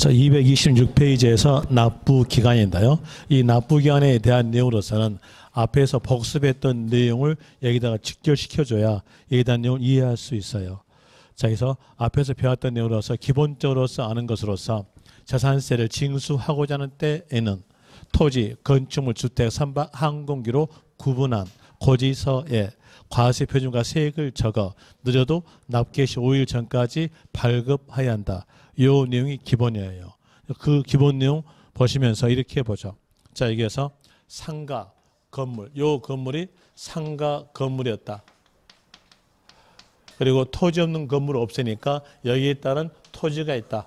자, 226페이지에서 납부기간인데요. 이 납부기간에 대한 내용으로서는 앞에서 복습했던 내용을 여기다가 직결시켜줘야 여기에 대한 내용을 이해할 수 있어요. 자, 그래서 앞에서 배웠던 내용으로서 기본적으로서 아는 것으로서 재산세를 징수하고자 하는 때에는 토지, 건축물, 주택, 선박, 항공기로 구분한 고지서에 과세표준과 세액을 적어 늦어도 납개시 5일 전까지 발급해야 한다. 이 내용이 기본이에요. 그 기본 내용 보시면서 이렇게 보죠. 자, 여기에서 상가 건물, 이 건물이 상가 건물이었다. 그리고 토지 없는 건물을 없애니까 여기에 따른 토지가 있다.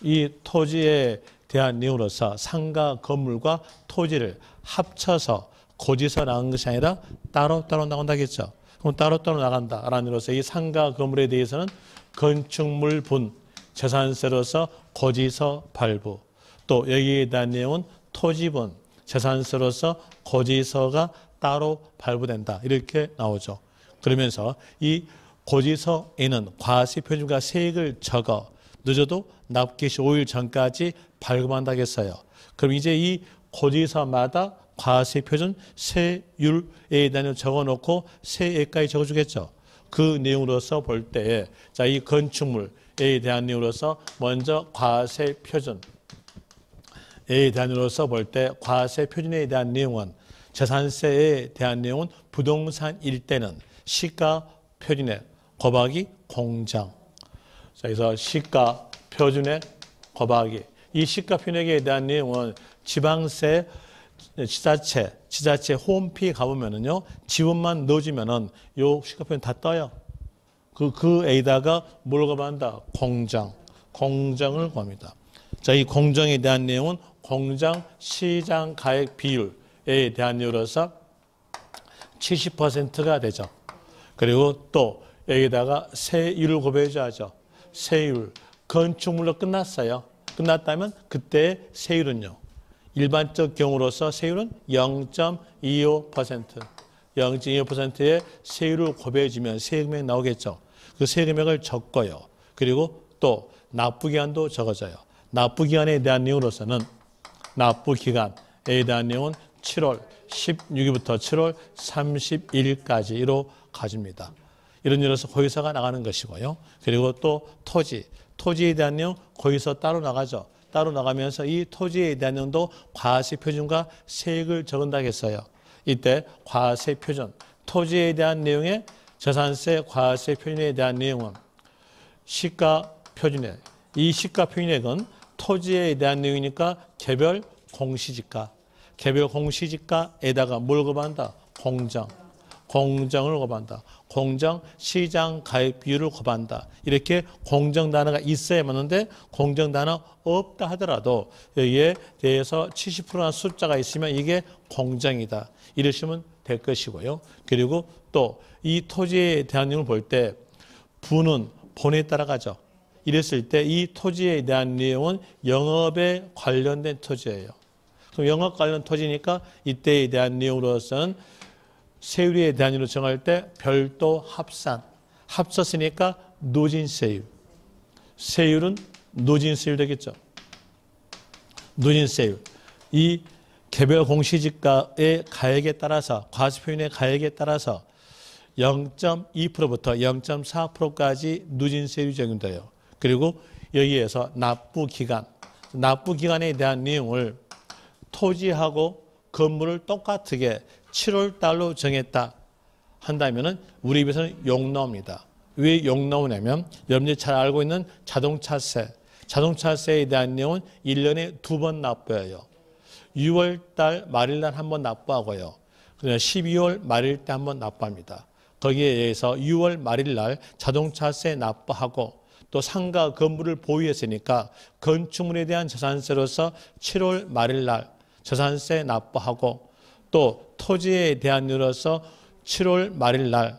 이 토지에 대한 내용으로서 상가 건물과 토지를 합쳐서 고지서 나간 것이 아니라 따로따로 나간다겠죠. 그럼 따로따로 나간다라는 의미로서 이 상가 건물에 대해서는 건축물 분 재산세로서 고지서 발부, 또 여기에 대한 내용은 토지분 재산세로서 고지서가 따로 발부된다. 이렇게 나오죠. 그러면서 이 고지서에는 과세표준과 세액을 적어 늦어도 납기시 5일 전까지 발급한다겠어요. 그럼 이제 이 고지서마다 과세표준 세율에 대한 적어놓고 세액까지 적어주겠죠. 그 내용으로서 볼 때에 자, 이 건축물에 대한 내용으로서 먼저 과세표준에 대한 내용으로서 볼 때 과세표준에 대한 내용은 재산세에 대한 내용은 부동산일 때는 시가표준액 곱하기 공장. 자, 그래서 시가표준액 곱하기 이 시가표준액에 대한 내용은 지방세 지자체 홈피 가보면은요, 지원만 넣어주면은 요 시가표준 다 떠요. 그 A다가 뭘 곱한다? 공장을 곱합니다. 자, 이 공정에 대한 내용은 공장 시장 가액 비율에 대한 내용으로서 70%가 되죠. 그리고 또 여기다가 세율을 곱해줘야죠. 세율. 건축물로 끝났어요. 끝났다면 그때의 세율은요. 일반적 경우로서 세율은 0.25%. 0.25%의 세율을 곱해주면 세금액이 나오겠죠. 그 세금액을 적고요. 그리고 또 납부기간도 적어져요. 납부기간에 대한 내용으로서는 납부기간에 대한 내용은 7월 16일부터 7월 31일까지로 가집니다. 이런 일로서 고지서가 나가는 것이고요. 그리고 또 토지에 대한 내용 고지서 따로 나가죠. 따로 나가면서 이 토지에 대한 내용도 과세표준과 세액을 적은다겠어요. 이때 과세표준, 토지에 대한 내용의 재산세 과세표준에 대한 내용은 시가표준액. 이 시가표준액은 토지에 대한 내용이니까 개별 공시지가. 개별 공시지가에다가 뭘 곱한다? 공정을 곱한다. 공정 시장 가액 비율을 곱한다. 이렇게 공정 단어가 있어야 맞는데 공정 단어 없다 하더라도 여기에 대해서 70%나 숫자가 있으면 이게 공정이다. 이러시면 될 것이고요. 그리고 또 이 토지에 대한 내용을 볼 때 부는 본에 따라가죠. 이랬을 때 이 토지에 대한 내용은 영업에 관련된 토지예요. 그럼 영업 관련 토지니까 이때에 대한 내용으로서는 세율에 대한 일로 정할 때 별도 합쳤으니까 노진세율. 세율은 노진세율 되겠죠. 노진세율. 이 개별 공시지가의 가액에 따라서 과세표준의 가액에 따라서 0.2%부터 0.4%까지 누진세율이 적용돼요. 그리고 여기에서 납부기간에 대한 내용을 토지하고 건물을 똑같게 7월 달로 정했다 한다면은 우리 입에서는 욕 나옵니다. 왜 욕 나오냐면 여러분들이 잘 알고 있는 자동차세에 대한 내용은 1년에 2번 납부해요. 6월 달 말일 날 한 번 납부하고요. 그다음에 12월 말일 때 한 번 납부합니다. 거기에 의해서 6월 말일 날 자동차세 납부하고 또 상가 건물을 보유했으니까 건축물에 대한 재산세로서 7월 말일 날 재산세 납부하고 또 토지에 대한 일로서 7월 말일 날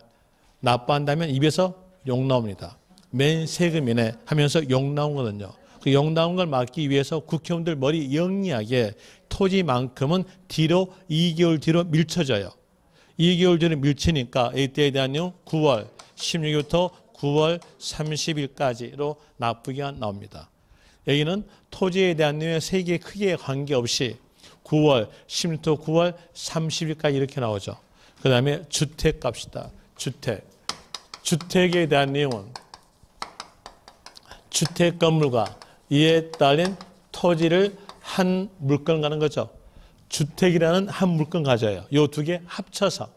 납부한다면 입에서 욕 나옵니다. 맨 세금이네 하면서 욕 나오거든요. 그 욕 나온 걸 막기 위해서 국회의원들 머리 영리하게 토지만큼은 뒤로 2개월 뒤로 밀쳐져요. 2개월 뒤로 밀치니까 이때에 대한 내용 9월 16일부터 9월 30일까지로 납부기간 나옵니다. 여기는 토지에 대한 내용의 세계 크기에 관계없이 9월, 10m 9월 30일까지 이렇게 나오죠. 그 다음에 주택 값이다. 주택. 주택에 대한 내용은 주택 건물과 이에 따른 토지를 한 물건 가는 거죠. 주택이라는 한 물건 가져요. 이 두 개 합쳐서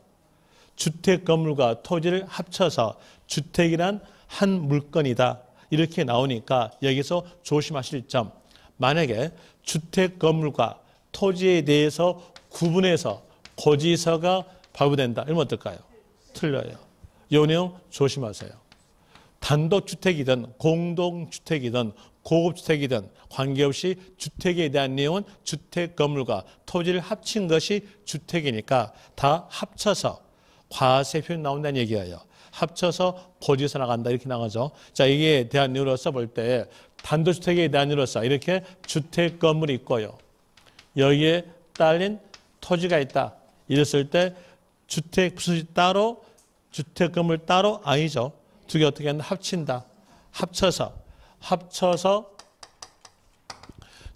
주택 건물과 토지를 합쳐서 주택이란 한 물건이다. 이렇게 나오니까 여기서 조심하실 점. 만약에 주택 건물과 토지에 대해서 구분해서 고지서가 발부된다. 이러면 어떨까요? 틀려요. 이 내용 조심하세요. 단독주택이든 공동주택이든 고급주택이든 관계없이 주택에 대한 내용은 주택 건물과 토지를 합친 것이 주택이니까 다 합쳐서 과세 표현 나온다는 얘기예요. 합쳐서 고지서 나간다 이렇게 나가죠. 자, 이게 대한 내용으로서 볼 때 단독주택에 대한 내용으로서 이렇게 주택 건물이 있고요. 여기에 딸린 토지가 있다. 이랬을 때 주택 부수지 따로 주택 건물 따로 아니죠. 두 개 어떻게 하면 합친다. 합쳐서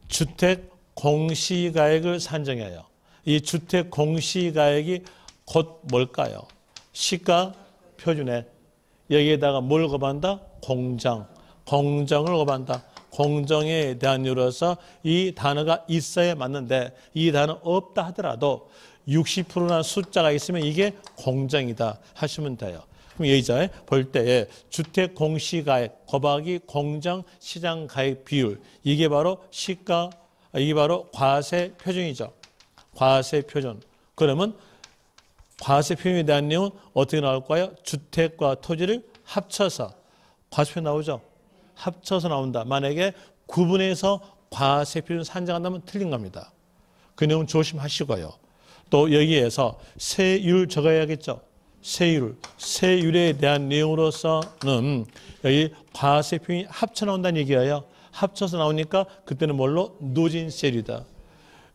주택 공시가액을 산정해요. 이 주택 공시가액이 곧 뭘까요? 시가 표준에 여기에다가 뭘 곱한다? 공정을 곱한다. 공정에 대한 이유로서 이 단어가 있어야 맞는데 이 단어 없다 하더라도 60%나 숫자가 있으면 이게 공정이다 하시면 돼요. 그럼 여기서 볼 때에 주택 공시가액 곱하기 공정 시장 가액 비율 이게 바로 이게 바로 과세 표준이죠. 과세 표준. 그러면 과세 표준에 대한 내용은 어떻게 나올까요? 주택과 토지를 합쳐서 과세 표준 나오죠. 합쳐서 나온다. 만약에 구분해서 과세 표준 산정한다면 틀린 겁니다. 그 내용 조심하시고요. 또 여기에서 세율 적어야겠죠. 세율에 대한 내용으로서는 여기 과세 표준이 합쳐 나온다는 얘기예요. 합쳐서 나오니까 그때는 뭘로? 누진세율이다.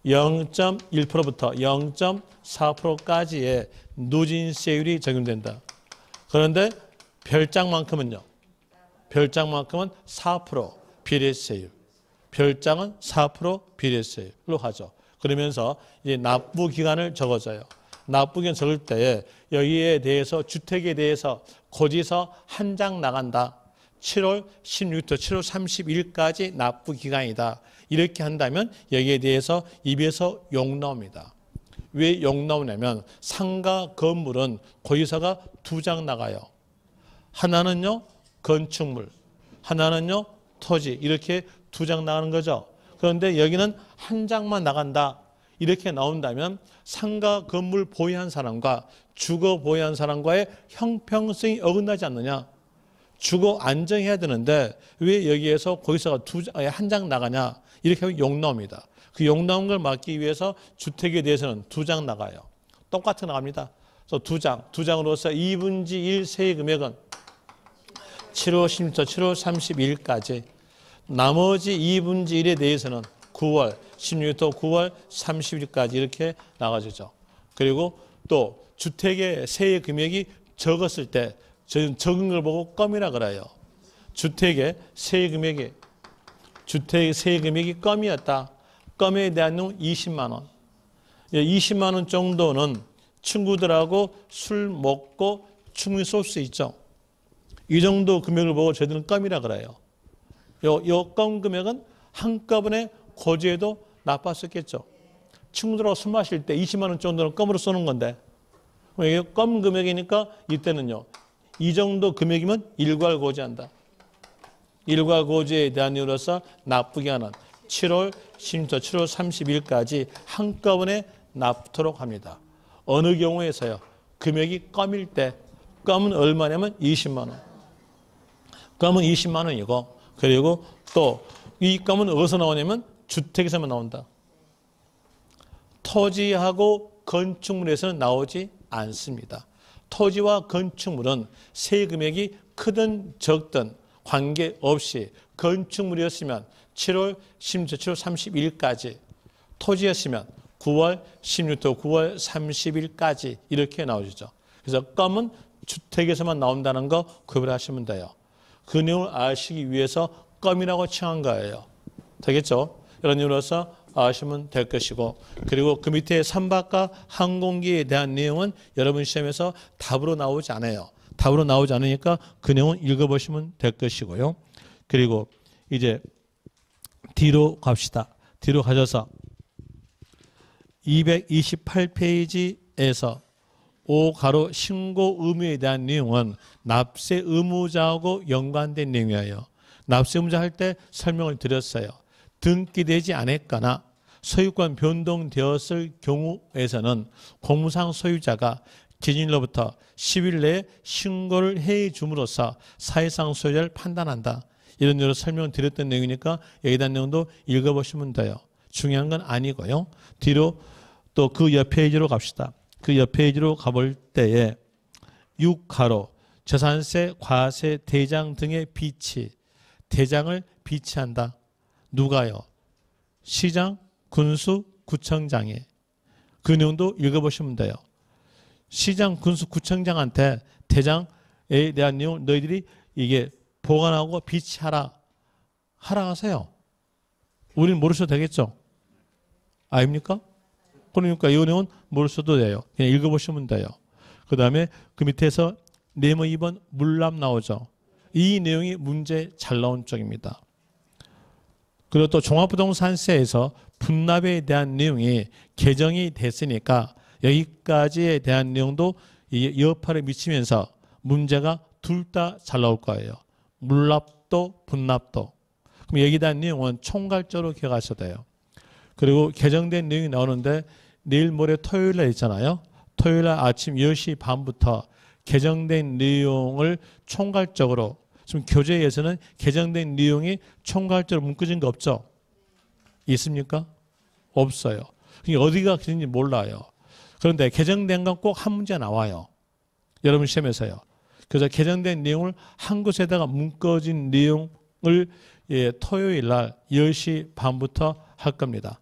0.1%부터 0.4%까지의 누진세율이 적용된다. 그런데 별장만큼은요. 별장만큼은 4% 비례세율. 별장은 4% 비례세율로 하죠. 그러면서 이제 납부 기간을 적어줘요. 납부 기간 적을 때에 여기에 대해서 주택에 대해서 고지서 한 장 나간다. 7월 16일부터 7월 30일까지 납부 기간이다. 이렇게 한다면 여기에 대해서 입에서 욕 나옵니다. 왜 욕 나오냐면 상가 건물은 고지서가 두 장 나가요. 하나는요 건축물, 하나는요 토지 이렇게 두 장 나가는 거죠. 그런데 여기는 한 장만 나간다. 이렇게 나온다면 상가 건물 보유한 사람과 주거 보유한 사람과의 형평성이 어긋나지 않느냐. 주거 안정해야 되는데 왜 여기에서 거기서 한 장 나가냐. 이렇게 하면 욕 나옵니다. 그 욕 나온 걸 막기 위해서 주택에 대해서는 두 장 나가요. 똑같이 나갑니다. 그래서 두 장으로서 2분의 1 세의 금액은 7월 10일부터 7월 30일까지 나머지 2분의 1에 대해서는 9월 16일부터 9월 30일까지 이렇게 나가지죠. 그리고 또 주택의 세의 금액이 적었을 때 저는 적은 걸 보고 껌이라 그래요. 주택의 세의 금액이 껌이었다. 껌에 대한 놈 20만 원. 20만 원 정도는 친구들하고 술 먹고 충분히 쏠 수 있죠. 이 정도 금액을 보고 저희들은 껌이라 그래요. 요 껌 금액은 한꺼번에 고지에도 나빴었겠죠. 친구들하고 술 마실 때 20만 원 정도는 껌으로 쏘는 건데 이게 껌 금액이니까 이때는요. 이 정도 금액이면 일괄 고지한다. 일괄 고지에 대한 이유로서 납부기한은 7월 10일부터 7월 30일까지 한꺼번에 납부토록 합니다. 어느 경우에서요. 금액이 껌일 때 껌은 얼마냐면 20만 원. 껌은 20만 원이고 그리고 또 이 껌은 어디서 나오냐면 주택에서만 나온다. 토지하고 건축물에서는 나오지 않습니다. 토지와 건축물은 세금액이 크든 적든 관계없이 건축물이었으면 7월 10일부터 7월 30일까지 토지였으면 9월 16일부터 9월 30일까지 이렇게 나오죠. 그래서 껌은 주택에서만 나온다는 거 구별하시면 돼요. 그 내용을 아시기 위해서 껌이라고 칭한 거예요. 되겠죠? 이런 이유로서 아시면 될 것이고, 그리고 그 밑에 선박과 항공기에 대한 내용은 여러분 시험에서 답으로 나오지 않아요. 답으로 나오지 않으니까 그 내용은 읽어보시면 될 것이고요. 그리고 이제 뒤로 갑시다. 뒤로 가셔서 228페이지에서 5가로 신고 의무에 대한 내용은 납세 의무자하고 연관된 내용이에요. 납세 의무자 할 때 설명을 드렸어요. 등기되지 않았거나 소유권 변동되었을 경우에서는 공무상 소유자가 기준일로부터 10일 내에 신고를 해 줌으로써 사회상 소유자를 판단한다. 이런 식으로 설명을 드렸던 내용이니까 여기에 대한 내용도 읽어보시면 돼요. 중요한 건 아니고요. 뒤로 또 그 옆 페이지로 갑시다. 그 옆 페이지로 가볼 때에 6가로 재산세, 과세, 대장 등의 비치, 대장을 비치한다. 누가요? 시장, 군수, 구청장이. 그 내용도 읽어보시면 돼요. 시장, 군수, 구청장한테 대장에 대한 내용 너희들이 이게 보관하고 비치하라. 하라 하세요. 우리는 모르셔도 되겠죠? 아닙니까? 그러니까 이 내용은 모르셔도 돼요. 그냥 읽어보시면 돼요. 그 다음에 그 밑에서 네모 2번 물납 나오죠. 이 내용이 문제 잘 나온 쪽입니다. 그리고 또 종합부동산세에서 분납에 대한 내용이 개정이 됐으니까 여기까지에 대한 내용도 이 여파를 미치면서 문제가 둘 다 잘 나올 거예요. 물납도 분납도. 그럼 여기에 대한 내용은 총괄적으로 기억하셔야 돼요. 그리고 개정된 내용이 나오는데 내일 모레 토요일 날 있잖아요. 토요일 날 아침 10시 반부터 개정된 내용을 총괄적으로, 지금 교재에서는 개정된 내용이 총괄적으로 묶어진 거 없죠? 있습니까? 없어요. 어디가 그런지 몰라요. 그런데 개정된 건 꼭 한 문제 나와요. 여러분 시험에서요. 그래서 개정된 내용을 한 곳에다가 묶어진 내용을 토요일 날 10시 반부터 할 겁니다.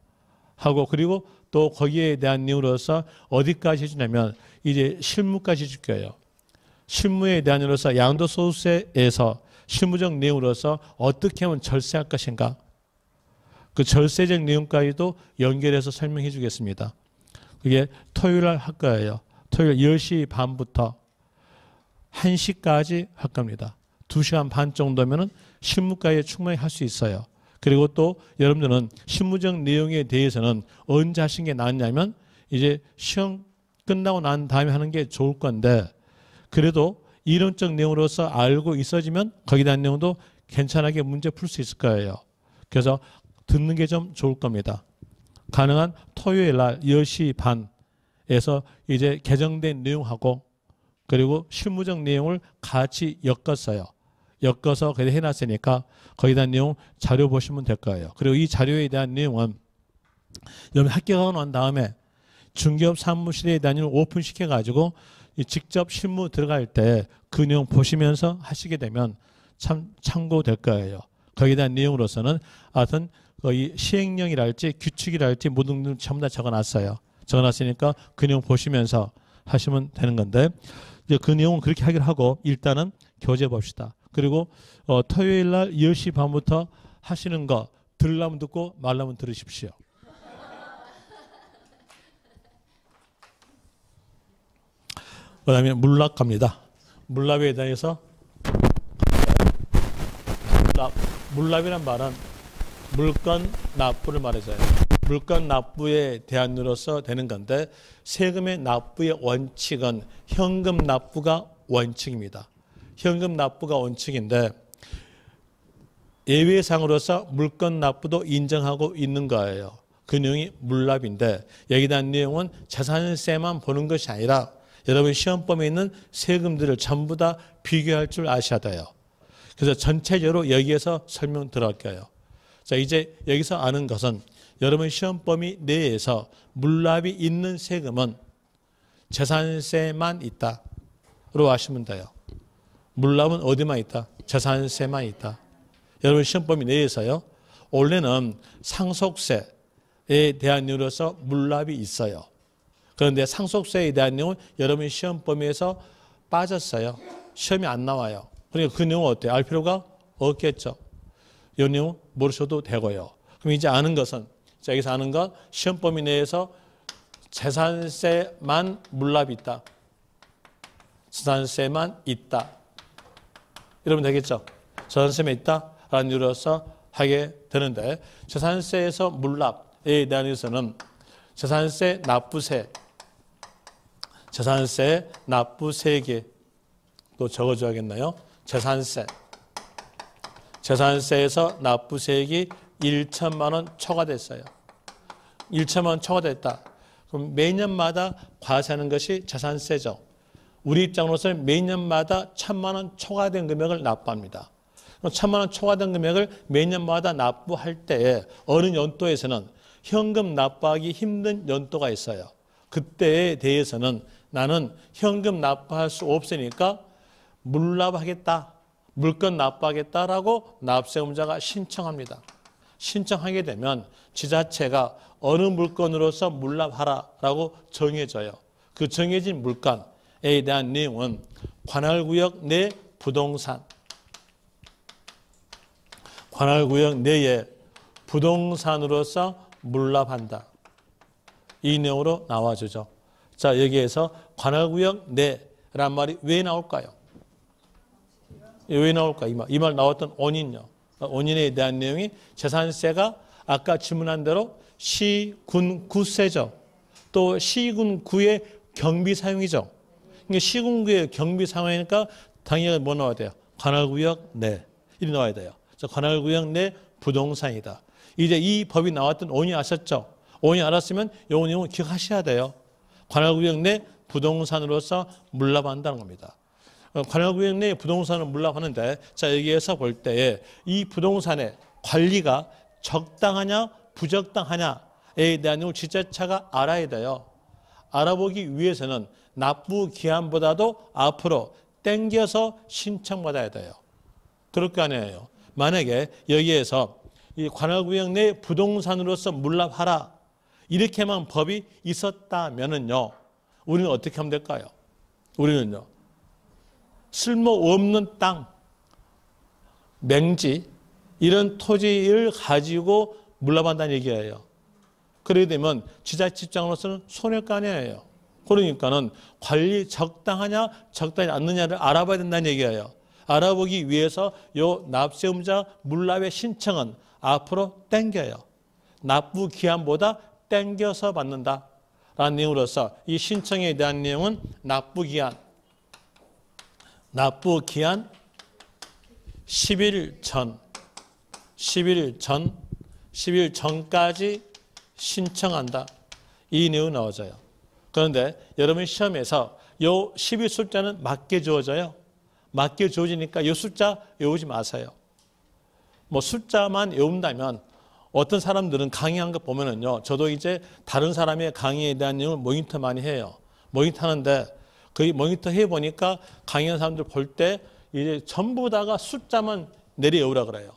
하고 그리고 또 거기에 대한 내용으로서 어디까지 해주냐면 이제 실무까지 해줄 거예요. 실무에 대한 내용으로서 양도소득세에서 실무적 내용으로서 어떻게 하면 절세할 것인가. 그 절세적 내용까지도 연결해서 설명해 주겠습니다. 그게 토요일 날 할 거예요. 토요일 10시 반부터 1시까지 할 겁니다. 2시간 반 정도면은 실무까지 충분히 할 수 있어요. 그리고 또 여러분들은 실무적 내용에 대해서는 언제 하신 게 낫냐면 이제 시험 끝나고 난 다음에 하는 게 좋을 건데, 그래도 이론적 내용으로서 알고 있어지면 거기에 대한 내용도 괜찮게 문제 풀 수 있을 거예요. 그래서 듣는 게 좀 좋을 겁니다. 가능한 토요일 날 10시 반에서 이제 개정된 내용하고 그리고 실무적 내용을 같이 엮었어요. 엮어서 그래 해놨으니까 거기에 대한 내용 자료 보시면 될 거예요. 그리고 이 자료에 대한 내용은 여러분 합격하고 난 다음에 중개업 사무실에 대한 내용을 오픈시켜가지고 직접 실무 들어갈 때 그 내용 보시면서 하시게 되면 참 참고될 거예요. 거기에 대한 내용으로서는 하여튼 거의 시행령이랄지 규칙이랄지 모든 걸 전부 다 적어놨어요. 적어놨으니까 그 내용 보시면서 하시면 되는 건데, 이제 그 내용은 그렇게 하기로 하고 일단은 교재 봅시다. 그리고 토요일 날 10시 반부터 하시는 거 들으려면 듣고 말라면 들으십시오. 그 다음에 물납 갑니다. 물납에 대해서 물납이란 말은 물건 납부를 말해서요. 물건 납부에 대한으로서 되는 건데, 세금의 납부의 원칙은 현금 납부가 원칙입니다. 현금 납부가 원칙인데 예외상으로서 물건 납부도 인정하고 있는 거예요. 그 내용이 물납인데 여기에 대한 내용은 재산세만 보는 것이 아니라 여러분 시험범위에 있는 세금들을 전부 다 비교할 줄 아셔야 돼요. 그래서 전체적으로 여기에서 설명 들어갈게요. 자, 이제 여기서 아는 것은 여러분 시험범위 내에서 물납이 있는 세금은 재산세만 있다로 아시면 돼요. 물납은 어디만 있다? 재산세만 있다. 여러분 시험범위 내에서요. 원래는 상속세에 대한 내용으로서 물납이 있어요. 그런데 상속세에 대한 내용은 여러분 시험범위에서 빠졌어요. 시험이 안 나와요. 그러니까 그 내용은 어때요? 알 필요가 없겠죠. 이 내용 모르셔도 되고요. 그럼 이제 아는 것은, 자, 여기서 아는 것, 시험 범위 내에서 재산세만 물납이 있다. 재산세만 있다. 이러면 되겠죠. 재산세만 있다. 라는 이유로서 하게 되는데, 재산세에서 물납에 대해서는 재산세 납부세, 재산세 납부세액에 또 적어줘야겠나요? 재산세에서 납부세액이 1천만 원 초과됐어요. 1천만 원 초과됐다. 그럼 매년마다 과세하는 것이 재산세죠. 우리 입장으로서는 매년마다 1,000만 원 초과된 금액을 납부합니다. 1,000만 원 초과된 금액을 매년마다 납부할 때에 어느 연도에서는 현금 납부하기 힘든 연도가 있어요. 그때에 대해서는 나는 현금 납부할 수 없으니까 물납하겠다, 물건 납부하겠다라고 납세의무자가 신청합니다. 신청하게 되면 지자체가 어느 물건으로서 물납하라라고 정해져요. 그 정해진 물건에 대한 내용은 관할구역 내 부동산, 관할구역 내에 부동산으로서 물납한다. 이 내용으로 나와주죠. 자, 여기에서 관할구역 내란 말이 왜 나올까요? 왜 나올까? 이 말 나왔던 원인요. 원인에 대한 내용이 재산세가 아까 질문한 대로 시, 군, 구세죠. 또 시, 군, 구의 경비 사용이죠. 그러니까 시, 군, 구의 경비 사용이니까 당연히 뭐 나와야 돼요? 관할구역 내. 이리 나와야 돼요. 관할구역 내 부동산이다. 이제 이 법이 나왔던 원인 아셨죠? 원인 알았으면 이 내용을 기억하셔야 돼요. 관할구역 내 부동산으로서 물납한다는 겁니다. 관할구역 내 부동산을 물납하는데, 자, 여기에서 볼 때에 이 부동산의 관리가 적당하냐 부적당하냐에 대한 내용을 지자체가 알아야 돼요. 알아보기 위해서는 납부 기한보다도 앞으로 땡겨서 신청받아야 돼요. 그럴 거 아니에요. 만약에 여기에서 이 관할구역 내 부동산으로서 물납하라 이렇게만 법이 있었다면은요, 우리는 어떻게 하면 될까요? 우리는요, 쓸모없는 땅, 맹지 이런 토지를 가지고 물납한다는 얘기예요. 그러게 되면 지자체 입장으로서는 손해일 거 아니에요. 그러니까는 관리 적당하냐 적당하지 않느냐를 알아봐야 된다는 얘기예요. 알아보기 위해서 요 납세의무자 물납의 신청은 앞으로 땡겨요. 납부 기한보다 땡겨서 받는다라는 내용으로서 이 신청에 대한 내용은 납부 기한 10일 전까지 신청한다. 이 내용이 나와져요. 그런데 여러분 시험에서 요 10일 숫자는 맞게 주어져요. 맞게 주어지니까 이 숫자 외우지 마세요. 뭐 숫자만 외운다면 어떤 사람들은 강의한 거 보면은요, 저도 이제 다른 사람의 강의에 대한 내용을 모니터 많이 해요. 모니터 하는데 그 모니터 해보니까 강의하는 사람들 볼 때 이제 전부 다가 숫자만 내려오라 그래요.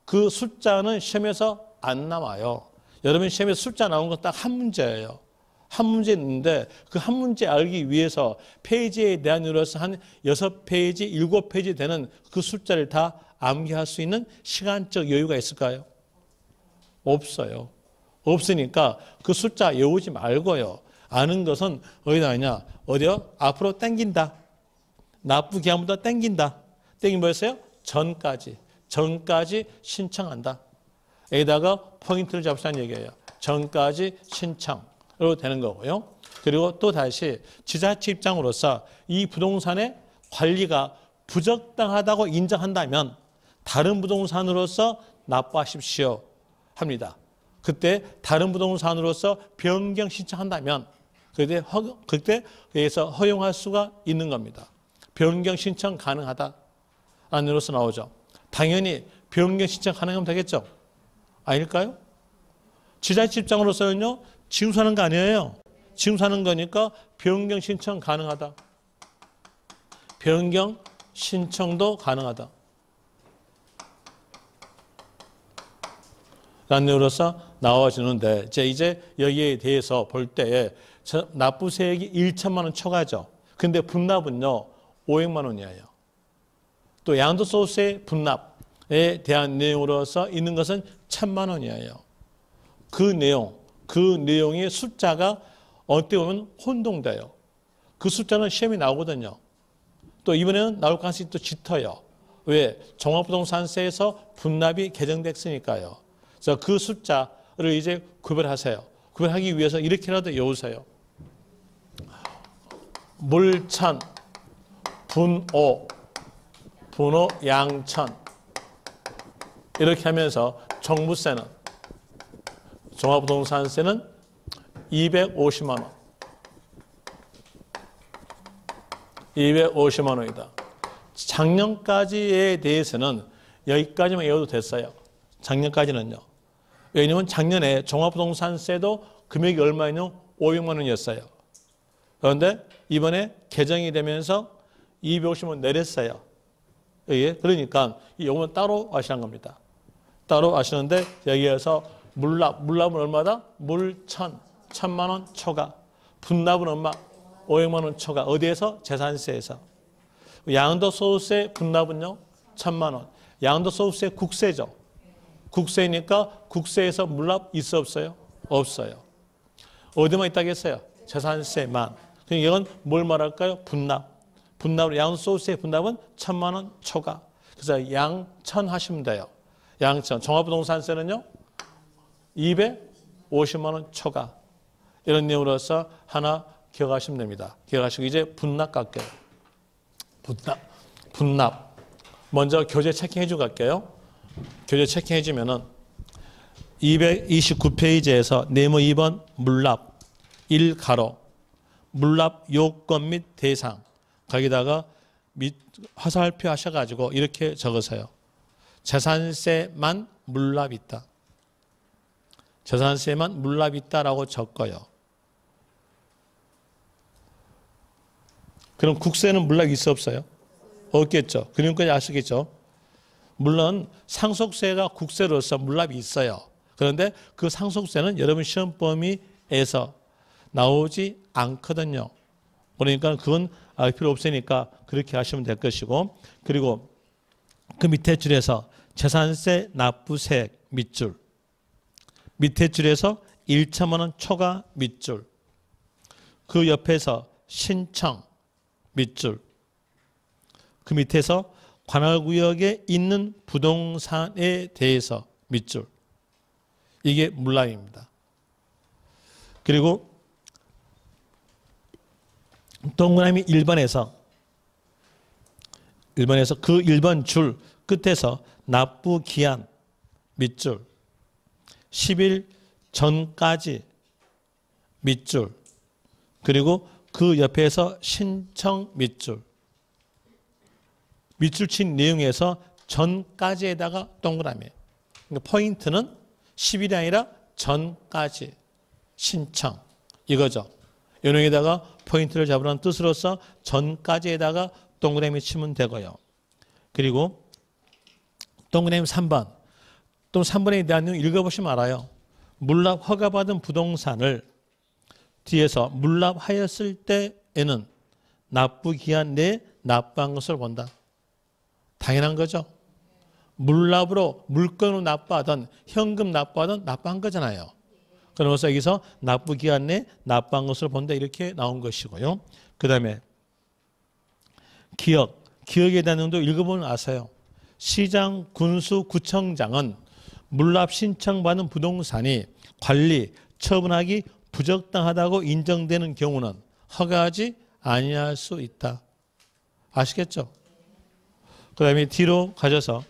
그 숫자는 시험에서 안 나와요. 여러분 시험에서 숫자 나온 건 딱 한 문제예요. 한 문제 있는데 그 한 문제 알기 위해서 페이지에 대한 이유로서 한 6페이지, 7페이지 되는 그 숫자를 다 암기할 수 있는 시간적 여유가 있을까요? 없어요. 없으니까 그 숫자 외우지 말고요. 아는 것은 어디다 하냐? 어디요? 앞으로 땡긴다. 납부 기한보다 땡긴다. 땡긴 뭐였어요? 전까지 신청한다. 여기다가 포인트를 잡으시는 얘기예요. 전까지 신청으로 되는 거고요. 그리고 또 다시 지자체 입장으로서 이 부동산의 관리가 부적당하다고 인정한다면 다른 부동산으로서 납부하십시오 합니다. 그때 다른 부동산으로서 변경 신청한다면 그때 여기서 허용할 수가 있는 겁니다. 변경 신청 가능하다. 안으로서 나오죠. 당연히 변경 신청 가능하면 되겠죠. 아닐까요? 지자체 입장으로서는요, 지금 사는 거 아니에요. 지금 사는 거니까 변경 신청 가능하다. 변경 신청도 가능하다. 라는 내용으로서 나와주는데, 이제 여기에 대해서 볼 때에 납부세액이 1천만 원 초과죠. 근데 분납은요, 500만 원이에요. 또 양도소득세 분납, 대한 내용으로서 있는 것은 1,000만 원이에요. 그 내용의 숫자가 어떻게 보면 혼동돼요. 그 숫자는 시험이 나오거든요. 또 이번에는 나올 가능성이 또 짙어요. 왜? 종합부동산세에서 분납이 개정됐으니까요. 그래서 그 숫자를 이제 구별하세요. 구별하기 위해서 이렇게라도 외우세요. 물천, 분오, 양천 이렇게 하면서 종부세는 종합부동산세는 250만 원. 250만 원이다. 작년까지에 대해서는 여기까지만 외워도 됐어요. 작년까지는요. 왜냐하면 작년에 종합부동산세도 금액이 얼마였냐면 500만 원이었어요. 그런데 이번에 개정이 되면서 250만 원 내렸어요. 그러니까 이거는 따로 아시는 겁니다. 따로 아시는데 여기에서 물납은 얼마다? 물 1,000만 원 초과. 분납은 얼마? 500만 원 초과. 어디에서? 재산세에서. 양도소득세 분납은요? 1,000만 원. 양도소득세 국세죠. 국세니까 국세에서 물납 있어 없어요? 없어요. 어디만 있다겠어요? 재산세만. 그러니까 이건 뭘 말할까요? 분납으로 양도소득세 분납은 1,000만 원 초과. 그래서 양천 하시면 돼요. 양천. 종합부동산세는요? 250만 원 초과. 이런 내용으로서 하나 기억하시면 됩니다. 기억하시고 이제 분납 갈게요. 분납. 먼저 교재 체킹해 주고 갈게요. 교재 체킹해 주면은 229페이지에서 네모 2번 물납 1가로 물납 요건 및 대상 거기다가 화살표 하셔가지고 이렇게 적으세요. 재산세만 물납 있다. 재산세만 물납 있다라고 적어요. 그럼 국세는 물납 있어 없어요? 없겠죠. 그러니까 아시겠죠? 물론 상속세가 국세로서 물납이 있어요. 그런데 그 상속세는 여러분 시험 범위에서 나오지 않거든요. 그러니까 그건 알 필요 없으니까 그렇게 하시면 될 것이고, 그리고 그 밑에 줄에서 재산세 납부세액 밑줄, 밑에 줄에서 1천만 원 초과 밑줄, 그 옆에서 신청 밑줄, 그 밑에서 관할구역에 있는 부동산에 대해서 밑줄, 이게 물납입니다. 그리고 동그라미 1번에서 그 1번 줄 끝에서 납부기한 밑줄, 10일 전까지 밑줄, 그리고 그 옆에서 신청 밑줄, 밑줄 친 내용에서 전까지에다가 동그라미. 그러니까 포인트는 10일이 아니라 전까지 신청 이거죠. 연용에다가 포인트를 잡으라는 뜻으로서 전까지에다가 동그라미 치면 되고요. 그리고 동그라미 3번. 또 3번에 대한 내용 읽어보시면 알아요. 물납 허가받은 부동산을 뒤에서 물납하였을 때에는 납부기한 내에 납부한 것을 본다. 당연한 거죠. 물납으로 물건으로 납부하든 현금 납부하든 납부한 거잖아요. 그러면서 여기서 납부기한 내에 납부한 것을 본다 이렇게 나온 것이고요. 그 다음에 기억에 대한 내용도 읽어보면 아세요. 시장, 군수, 구청장은 물납 신청받은 부동산이 관리, 처분하기 부적당하다고 인정되는 경우는 허가하지 아니할 수 있다. 아시겠죠? 그 다음에 뒤로 가셔서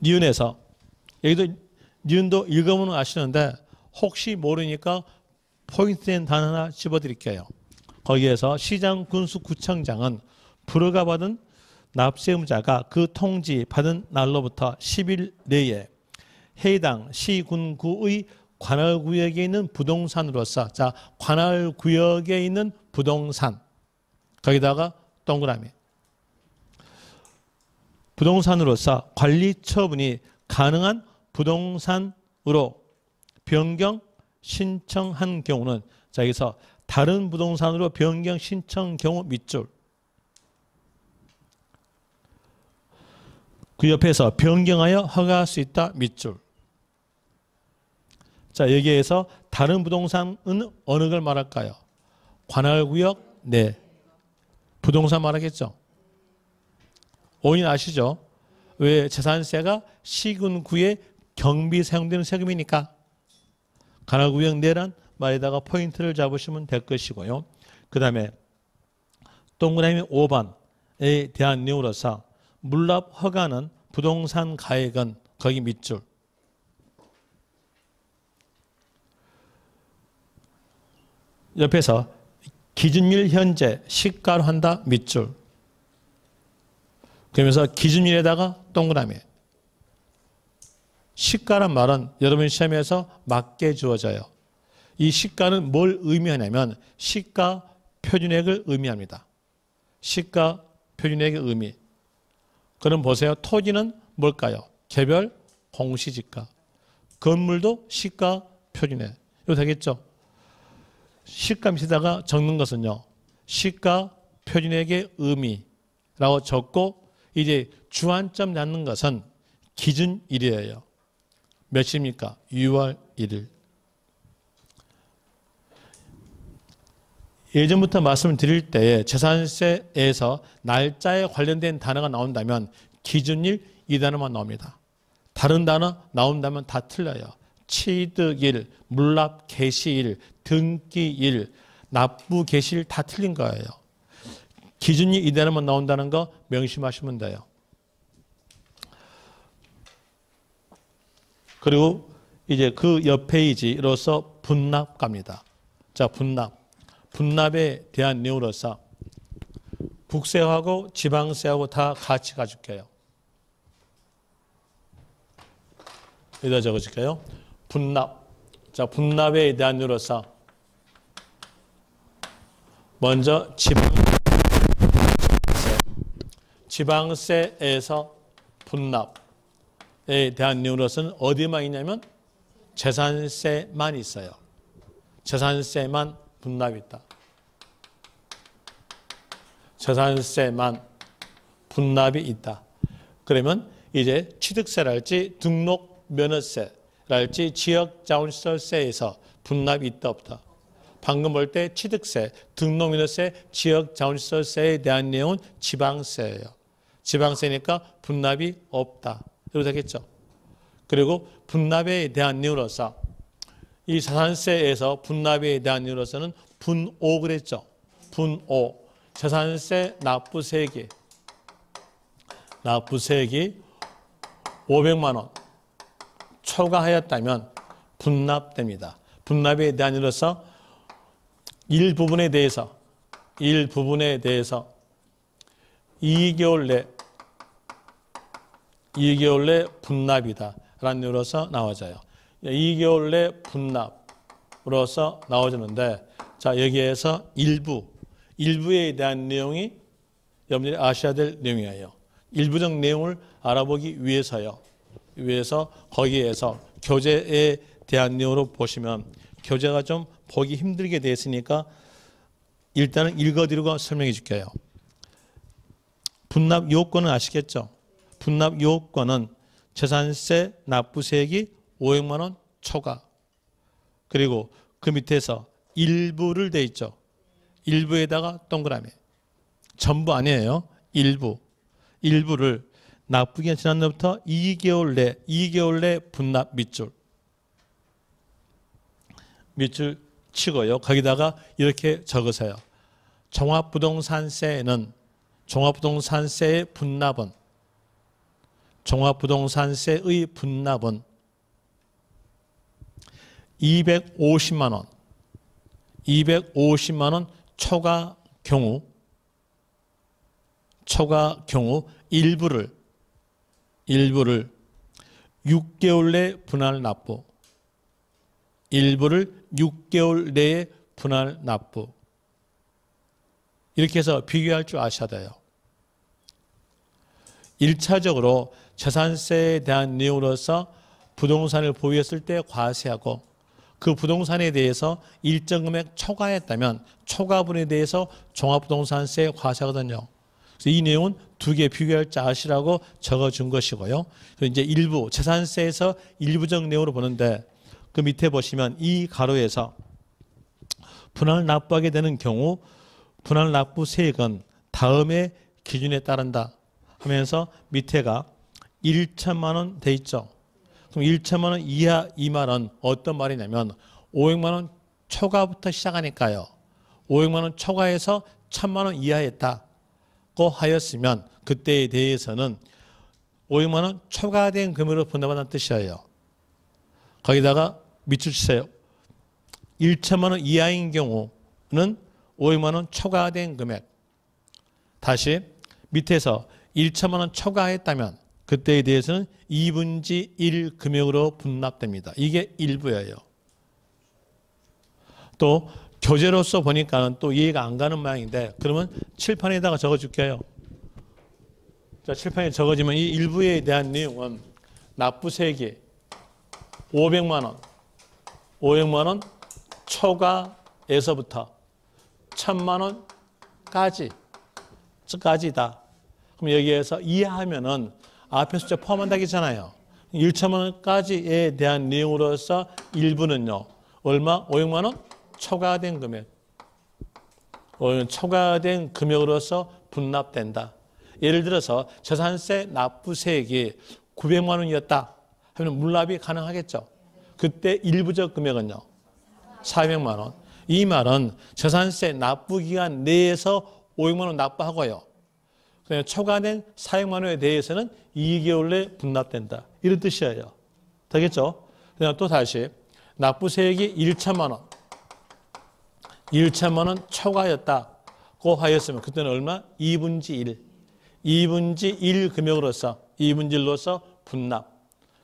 니은에서 여기도 니은도 읽어보면 아시는데 혹시 모르니까 포인트된 단어 하나 집어드릴게요. 거기에서 시장, 군수, 구청장은 불허가 받은 납세의무자가 그 통지 받은 날로부터 10일 내에 해당 시, 군, 구의 관할구역에 있는 부동산으로서, 자, 관할구역에 있는 부동산 거기다가 동그라미, 부동산으로서 관리 처분이 가능한 부동산으로 변경 신청한 경우는, 자, 여기서 다른 부동산으로 변경 신청 경우 밑줄, 그 옆에서 변경하여 허가할 수 있다 밑줄. 자, 여기에서 다른 부동산은 어느 걸 말할까요? 관할구역 내 부동산 말하겠죠. 원인 아시죠? 왜? 재산세가 시군구에 경비 사용되는 세금이니까. 관할구역 내란 말에다가 포인트를 잡으시면 될 것이고요. 그 다음에 동그라미 5번에 대한 내용으로서 물납 허가는 부동산 가액은 거기 밑줄. 옆에서 기준일 현재 시가로 한다 밑줄. 그러면서 기준일에다가 동그라미. 시가란 말은 여러분 시험에서 맞게 주어져요. 이 시가는 뭘 의미하냐면 시가 표준액을 의미합니다. 시가 표준액의 의미. 그럼 보세요. 토지는 뭘까요? 개별 공시지가. 건물도 시가 표준액. 이거 되겠죠? 시가 밑에다가 적는 것은요. 시가 표준액의 의미라고 적고 이제 주안점 잡는 것은 기준일이에요. 몇일입니까? 6월 1일. 예전부터 말씀을 드릴 때에 재산세에서 날짜에 관련된 단어가 나온다면 기준일 이 단어만 나옵니다. 다른 단어 나온다면 다 틀려요. 취득일, 물납 개시일, 등기일, 납부 개시일 다 틀린 거예요. 기준일 이 단어만 나온다는 거 명심하시면 돼요. 그리고 이제 그 옆 페이지로서 분납 갑니다. 자, 분납. 분납에 대한 내용으로서 국세하고 지방세하고 다 같이 가줄게요. 여기다 적어줄게요. 분납. 자, 분납에 대한 내용으로서 먼저 지방세에서 분납에 대한 내용으로서는 어디만 있냐면 재산세만 있어요. 재산세만 분납이 있다. 재산세만 분납이 있다. 그러면 이제 취득세랄지 등록면허세랄지 지역자원시설세에서 분납이 있다 없다. 방금 볼 때 취득세, 등록면허세, 지역자원시설세에 대한 내용은 지방세예요. 지방세니까 분납이 없다. 이렇게 되겠죠. 그리고 분납에 대한 내용으로서 이 재산세에서 분납에 대한 내용으로서는 분오 그랬죠. 분오. 재산세 납부세액이 500만 원 초과하였다면 분납됩니다. 분납에 대한 내용으로서 일부분에 대해서 2개월 내 분납이다 라는 내용으로서 나와져요. 2개월 내 분납으로서 나와주는데, 자, 여기에서 일부에 대한 내용이 여러분들이 아셔야 될 내용이에요. 일부적 내용을 알아보기 위해서요. 거기에서 교재에 대한 내용으로 보시면 교재가 좀 보기 힘들게 되어 있으니까 일단은 읽어드리고 설명해 줄게요. 분납 요건은 아시겠죠? 분납 요건은 재산세 납부세액이 500만 원 초과. 그리고 그 밑에서 일부를 돼 있죠. 일부에다가 동그라미. 전부 아니에요. 일부를 납부기간 지난 날부터 2개월 내 분납 밑줄 치고요. 거기다가 이렇게 적으세요. 종합부동산세의 분납은 250만 원 초과 경우 일부를 6개월 내 분할 납부. 일부를 6개월 내에 분할 납부. 이렇게 해서 비교할 줄 아셔야 돼요. 1차적으로 재산세에 대한 내용으로서 부동산을 보유했을 때 과세하고 그 부동산에 대해서 일정 금액 초과했다면 초과분에 대해서 종합부동산세에 과세하거든요. 그래서 이 내용은 두 개 비교할 줄 아시라고 적어준 것이고요. 그래서 이제 일부 재산세에서 일부적 내용으로 보는데 그 밑에 보시면 이 가로에서 분할 납부하게 되는 경우 분할 납부 세액은 다음의 기준에 따른다 하면서 밑에가 1천만 원 돼 있죠. 그럼 1천만 원 이하 이 말은 어떤 말이냐면 500만 원 초과부터 시작하니까요. 500만 원 초과해서 1,000만 원 이하였다고 하였으면 그때에 대해서는 500만 원 초과된 금액으로 분담한다는 뜻이에요. 거기다가 밑줄 치세요. 1천만 원 이하인 경우는 500만 원 초과된 금액. 다시 밑에서 1천만 원 초과했다면 그때에 대해서는 2분지 1 금액으로 분납됩니다. 이게 일부예요. 또 교재로서 보니까는 또 이해가 안 가는 모양인데 그러면 칠판에다가 적어줄게요. 자, 칠판에 적어지면 이 일부에 대한 내용은 납부세액이 500만 원 초과에서부터 1,000만 원까지다. 그럼 여기에서 이해하면은 앞에 숫자 포함한다고 했잖아요. 1,000만 원까지에 대한 내용으로서 일부는요. 얼마? 500만 원 초과된 금액. 초과된 금액으로서 분납된다. 예를 들어서 재산세 납부세액이 900만 원이었다 하면 물납이 가능하겠죠. 그때 일부적 금액은요. 400만 원. 이 말은 재산세 납부기간 내에서 500만 원 납부하고요. 그냥 초과된 400만 원에 대해서는 2개월 내에 분납된다. 이런 뜻이에요. 되겠죠? 그냥 또 다시 납부세액이 1천만 원. 1천만 원 초과였다고 하였으면 그때는 얼마? 2분지 1. 2분지 1 금액으로서 2분지 1로서 분납.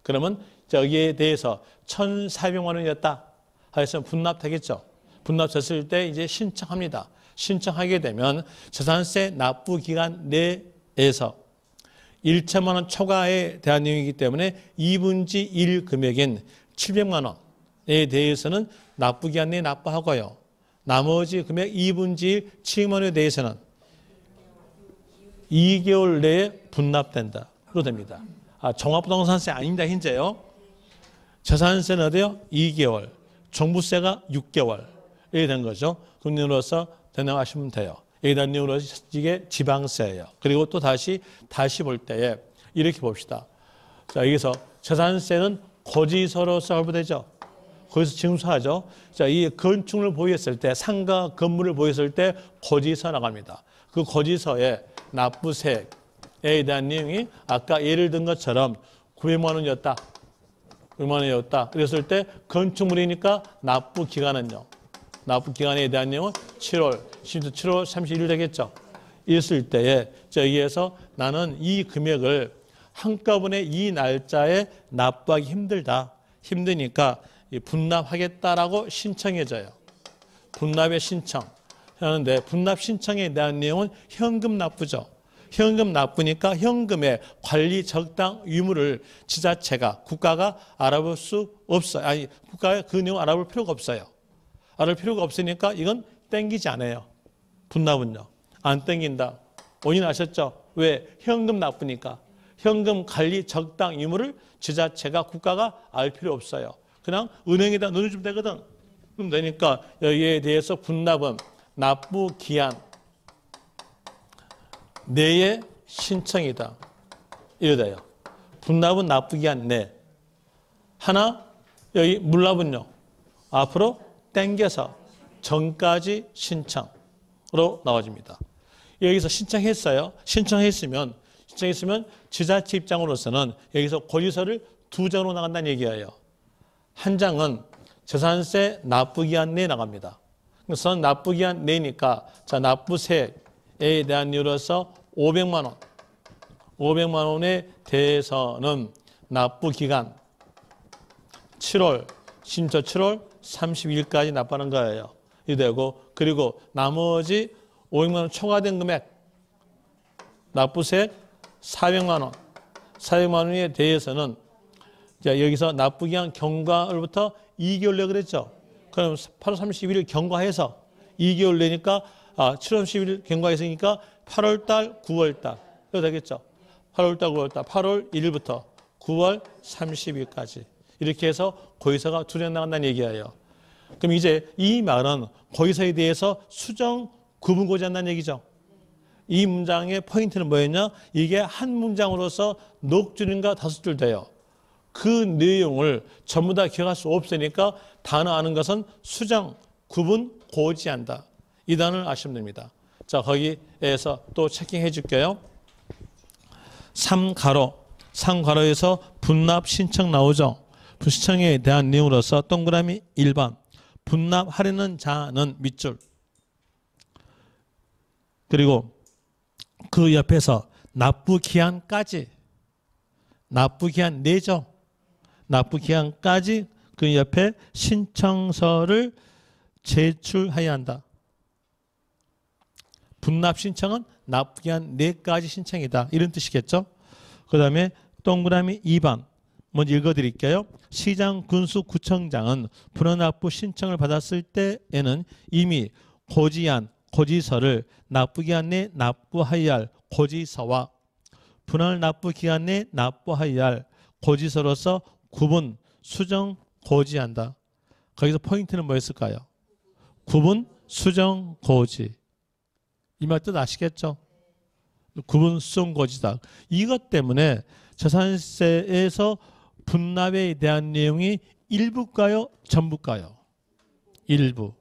그러면 여기에 대해서 1,400만 원이었다 하였으면 분납되겠죠. 분납됐을 때 이제 신청합니다. 신청하게 되면 재산세 납부 기간 내에서 1천만 원 초과에 대한 내용이기 때문에 2분지 1 금액인 700만 원에 대해서는 납부 기간 내에 납부하고요. 나머지 금액 2분지 1 700만 원에 대해서는 2개월 내에 분납된다. 로 됩니다. 종합부동산세 아닙니다. 현재요. 재산세는 어디요? 2개월. 종부세가 6개월. 이렇게 된 거죠. 금리로서 대응하시면 돼요. 여기다 내용으로 이게 지방세예요. 그리고 또 다시 볼 때에 이렇게 봅시다. 자, 여기서 재산세는 고지서로서 할부되죠. 거기서 징수하죠. 자, 이 건축물을 보유했을 때, 상가 건물을 보유했을 때 고지서 나갑니다. 그 고지서에 납부세액에 대한 내용이 아까 예를 든 것처럼 900만 원이었다. 900만 원이었다. 그랬을 때 건축물이니까 납부 기간은요. 납부 기간에 대한 내용은 7월 30일 되겠죠. 이랬을 때에 여기에서 나는 이 금액을 한꺼번에 이 날짜에 납부하기 힘들다. 힘드니까 분납하겠다라고 신청해줘요. 분납의 신청 하는데 분납 신청에 대한 내용은 현금 납부죠. 현금 납부니까 현금의 관리 적당 유무를 지자체가 국가가 알아볼 수 없어요. 아니 국가가 그 내용 알아볼 필요가 없어요. 알아볼 필요가 없으니까 이건 땡기지 않아요. 분납은요. 안 땡긴다. 원인 아셨죠? 왜? 현금 납부니까. 현금 관리 적당 유무를 지자체가 국가가 알 필요 없어요. 그냥 은행에다 넣어주면 되거든. 그럼 되니까 여기에 대해서 분납은 납부 기한 내에 신청이다. 이래돼요. 분납은 납부 기한 내. 하나 여기 물납은요. 앞으로 땡겨서 전까지 신청으로 나와집니다. 여기서 신청했어요. 신청했으면 지자체 입장으로서는 여기서 고지서를 2장으로 나간다는 얘기예요. 한 장은 재산세 납부기한 내에 나갑니다. 그래서 납부기한 내니까 자 납부세에 대한 이유로서 500만 원. 500만 원에 대해서는 납부기간 7월 30일까지 납부하는 거예요. 이 되고 그리고 나머지 500만 원 초과된 금액 납부세 400만 원. 400만 원에 대해서는 자, 여기서 납부기한 경과로부터 2개월 내 그랬죠. 그럼 8월 31일 경과해서 2개월 내니까 7월 31일 경과했으니까 8월달, 9월달. 이거 되겠죠? 8월달, 9월달. 8월 1일부터 9월 30일까지. 이렇게 해서 고의사가 두 장 나간다는 얘기예요. 그럼 이제 이 말은 고의사에 대해서 수정, 구분 고지한다는 얘기죠. 이 문장의 포인트는 뭐였냐? 이게 한 문장으로서 넉 줄인가 다섯 줄 돼요. 그 내용을 전부 다 기억할 수 없으니까 단어 아는 것은 수정, 구분, 고지한다. 이 단어를 아시면 됩니다. 자, 거기에서 또 체킹해 줄게요. 3가로에서 분납 신청 나오죠. 신청에 대한 내용으로서 동그라미 1번. 분납하려는 자는 밑줄. 그리고 그 옆에서 납부기한까지. 납부기한 내죠. 납부기한까지 그 옆에 신청서를 제출해야 한다. 분납 신청은 납부기한 내까지 신청이다. 이런 뜻이겠죠. 그 다음에 동그라미 2번. 먼저 읽어드릴게요. 시장, 군수, 구청장은 분할납부 신청을 받았을 때에는 이미 고지한 고지서를 납부기한 내 납부하여야 할 고지서와 분할납부기한 내 납부하여야 할 고지서로서 구분, 수정, 고지한다. 거기서 포인트는 뭐였을까요? 구분, 수정, 고지. 이 말 뜻 아시겠죠? 구분, 수정, 고지다. 이것 때문에 재산세에서 분납에 대한 내용이 일부일까요? 전부일까요? 일부.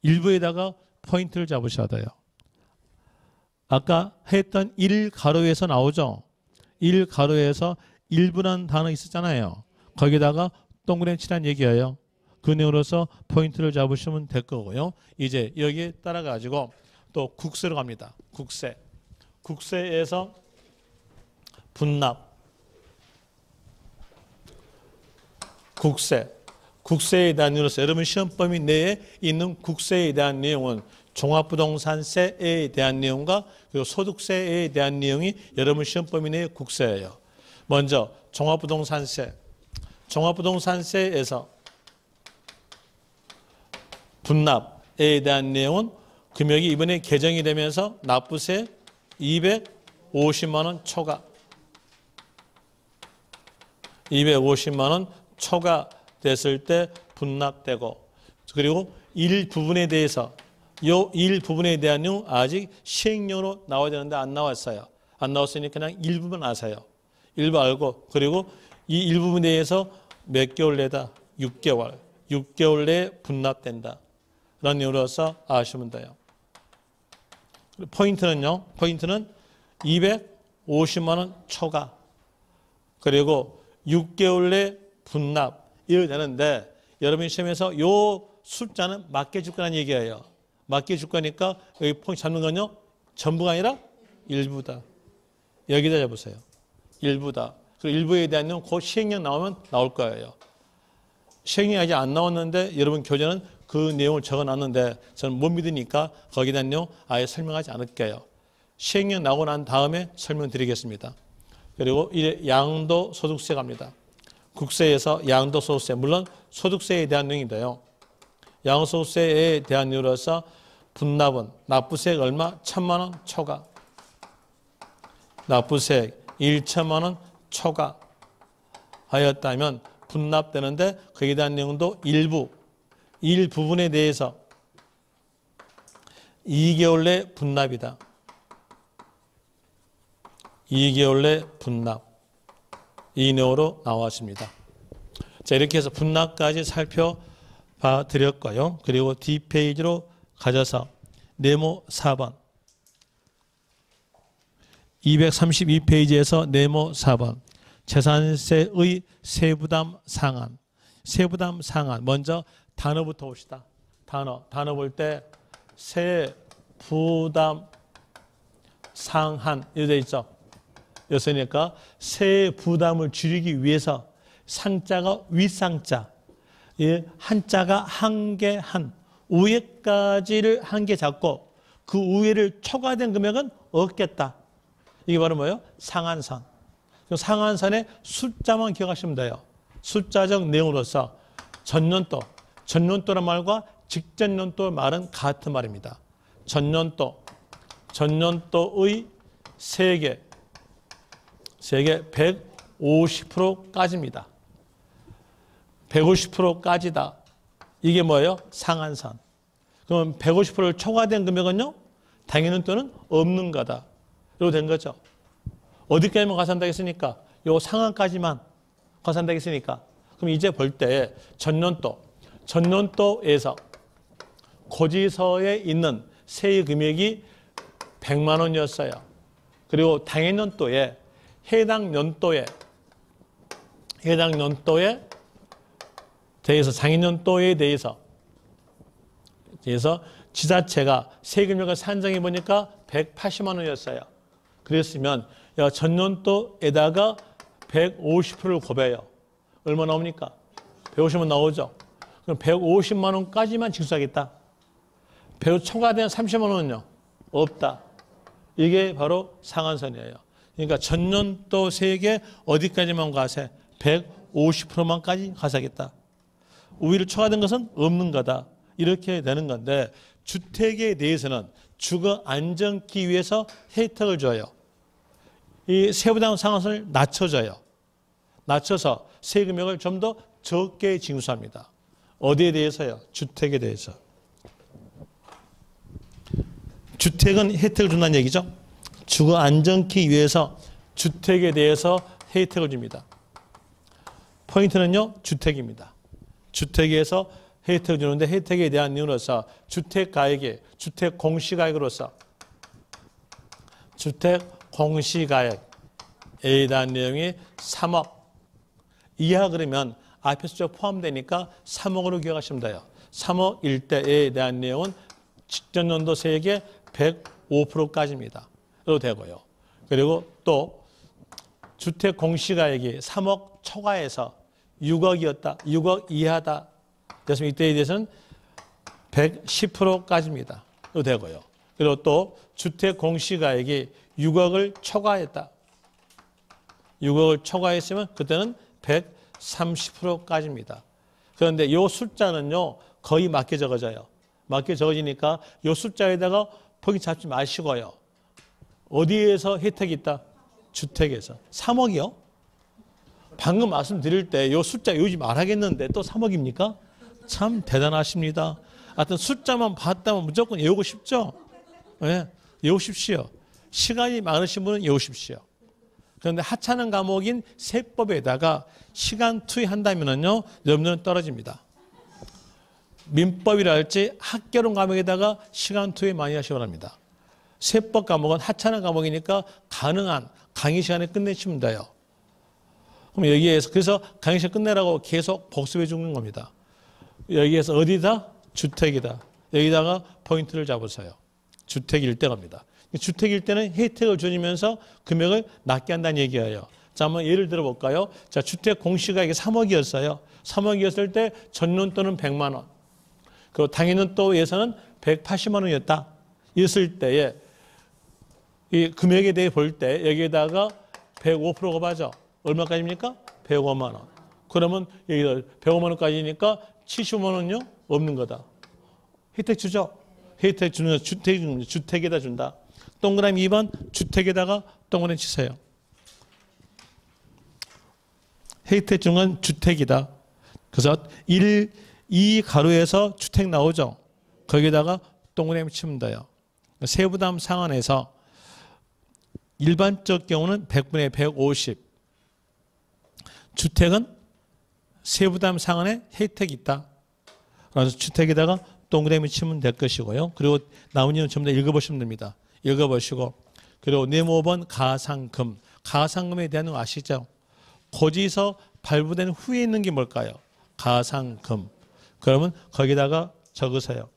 일부에다가 포인트를 잡으셔야 돼요. 아까 했던 1가로에서 나오죠? 1가로에서 일부라는 단어 있었잖아요. 거기다가 동그라미 치란 얘기예요. 그 내용으로서 포인트를 잡으시면 될 거고요. 이제 여기에 따라가지고 또 국세로 갑니다. 국세. 국세에서 분납. 국세에 대한 내용으로서 여러분 시험 범위 내에 있는 국세에 대한 내용은 종합부동산세에 대한 내용과 그리고 소득세에 대한 내용이 여러분 시험 범위 내의 국세예요. 먼저 종합부동산세. 종합부동산세에서 분납에 대한 내용은 금액이 이번에 개정이 되면서 납부세 250만 원 초과. 250만 원 초과됐을 때 분납되고, 그리고 일부분에 대해서 요 일부분에 대한 내용 아직 시행령으로 나와야 되는데 안 나왔어요. 안 나왔으니 그냥 일부분 아세요. 일부 알고, 그리고 이 일부분에 대해서 몇 개월 내다? 6개월. 6개월 내에 분납된다. 그런 내용으로서 아시면 돼요. 포인트는요. 포인트는 250만 원 초과. 그리고 6개월 내 분납. 이렇게 되는데 여러분 시험에서 요 숫자는 맞게 줄 거라는 얘기예요. 맞게 줄 거니까 여기 포인트 잡는 건요. 전부가 아니라 일부다. 여기다 잡으세요. 일부다. 그리고 일부에 대한 내용 곧 시행령 나오면 나올 거예요. 시행령이 아직 안 나왔는데 여러분 교재는 그 내용을 적어놨는데 저는 못 믿으니까 거기에 대한 내용 아예 설명하지 않을게요. 시행령 나오고 난 다음에 설명드리겠습니다. 그리고 이제 양도소득세 갑니다. 국세에서 양도소득세, 물론 소득세에 대한 내용인데요. 양도소득세에 대한 내용으로서 분납은 납부세액 얼마? 1,000만 원 초과. 납부세액 1,000만 원 초과 하였다면 분납되는데 거기에 대한 내용도 일부분에 대해서 2개월 내 분납이다. 2개월 내 분납. 이 내용으로 나왔습니다. 자, 이렇게 해서 분납까지 살펴봐 드렸고요. 그리고 D페이지로 가져서 네모 4번. 232페이지에서 네모 4번. 재산세의 세부담 상한. 세부담 상한. 먼저 단어부터 봅시다. 단어 볼 때 세부담 상한 이렇게 되어 있죠. 여기서니까 세부담을 줄이기 위해서 상자가 윗상자, 한자가 한 개 한, 위에까지를 한 개 잡고 그 위에를 초과된 금액은 없겠다. 이게 바로 뭐예요? 상한선. 상한선의 숫자만 기억하시면 돼요. 숫자적 내용으로서 전년도란 말과 직전년도 말은 같은 말입니다. 전년도 전년도의 세계 150%까지입니다. 150%까지다. 이게 뭐예요? 상한선. 그럼 150%를 초과된 금액은요? 당연년도는 없는 거다. 이렇게 된 거죠. 어디까지만 과산한다고 했으니까? 요 상한까지만 과산한다고 했으니까. 그럼 이제 볼 때 전년도에서 고지서에 있는 세의 금액이 100만 원이었어요. 그리고 당해년도에 해당 연도에 대해서 장해년도에 대해서 지자체가 세금액을 산정해 보니까 180만 원이었어요. 그랬으면 전년도에다가 150%를 곱해요. 얼마 나옵니까? 150만 나오죠. 그럼 150만 원까지만 징수하겠다. 100 초과된 30만 원은요? 없다. 이게 바로 상한선이에요. 그러니까 전년도 세액에 어디까지만 과세? 150%만까지 과세하겠다. 우위를 초과된 것은 없는 거다. 이렇게 되는 건데 주택에 대해서는 주거 안정기 위해서 혜택을 줘요. 이 세부담 상한선을 낮춰줘요. 낮춰서 세금액을 좀 더 적게 징수합니다. 어디에 대해서요? 주택에 대해서. 주택은 혜택을 준다는 얘기죠. 주거 안정기 위해서 주택에 대해서 혜택을 줍니다. 포인트는요, 주택입니다. 주택에서 혜택을 주는데 혜택에 대한 이유로서 주택가액에 주택 공시가액으로서 주택 공시가액에 대한 내용이 3억 이하 그러면 앞에 숫자 포함되니까 3억으로 기억하시면 돼요. 3억일 때에 대한 내용은 직전년도 세액의 105%까지입니다. 로 되고요. 그리고 또 주택 공시가액이 3억 초과해서 6억이었다. 6억 이하다. 그래서 이때에 대해서는 110%까지입니다. 로 되고요. 그리고 또 주택 공시가액이 6억을 초과했다. 6억을 초과했으면 그때는 130%까지입니다. 그런데 이 숫자는요, 거의 맞게 적어져요. 맞게 적어지니까 이 숫자에다가 포기 잡지 마시고요. 어디에서 혜택이 있다? 주택에서. 3억이요? 방금 말씀드릴 때 이 숫자 외우지 말아야겠는데 또 3억입니까? 참 대단하십니다. 하여튼 숫자만 봤다면 무조건 외우고 싶죠? 네, 외우십시오. 시간이 많으신 분은 외우십시오. 그런데 하찮은 과목인 세법에다가 시간 투입한다면요, 여러분들은 떨어집니다. 민법이랄지 학개론 과목에다가 시간 투입 많이 하시기 바랍니다. 세법 과목은 하찮은 과목이니까 가능한 강의 시간에 끝내시면 돼요. 그럼 여기에서 그래서 강의 시간 끝내라고 계속 복습해 주는 겁니다. 여기에서 어디다? 주택이다. 여기다가 포인트를 잡으세요. 주택일 때 겁니다. 주택일 때는 혜택을 주면서 금액을 낮게 한다는 얘기예요. 자, 한번 예를 들어 볼까요? 자, 주택 공시가액이 3억이었어요. 3억이었을 때 전년도는 100만 원. 그리고 당해년도에서는 180만 원이었다. 이랬을 때에 이 금액에 대해 볼 때 여기에다가 105% 곱하죠. 얼마까지입니까? 105만 원. 그러면 여기다 105만 원까지니까 75만 원요? 없는 거다. 혜택 주죠? 혜택 주는 주택에다 준다. 동그라미 2번 주택에다가 동그라미 치세요. 혜택 주는 건 주택이다. 그래서 1, 2 가로에서 주택 나오죠. 거기에다가 동그라미 치면 돼요. 세부담 상한에서 일반적 경우는 100분의 150. 주택은 세부담 상한에 혜택이 있다. 그래서 주택에다가 동그라미 치면 될 것이고요. 그리고 나머지 는 전부 다 읽어보시면 됩니다. 읽어보시고. 그리고 네모 5번 가상금. 가상금에 대한 거 아시죠? 고지서 발부된 후에 있는 게 뭘까요? 가상금. 그러면 거기다가 적으세요.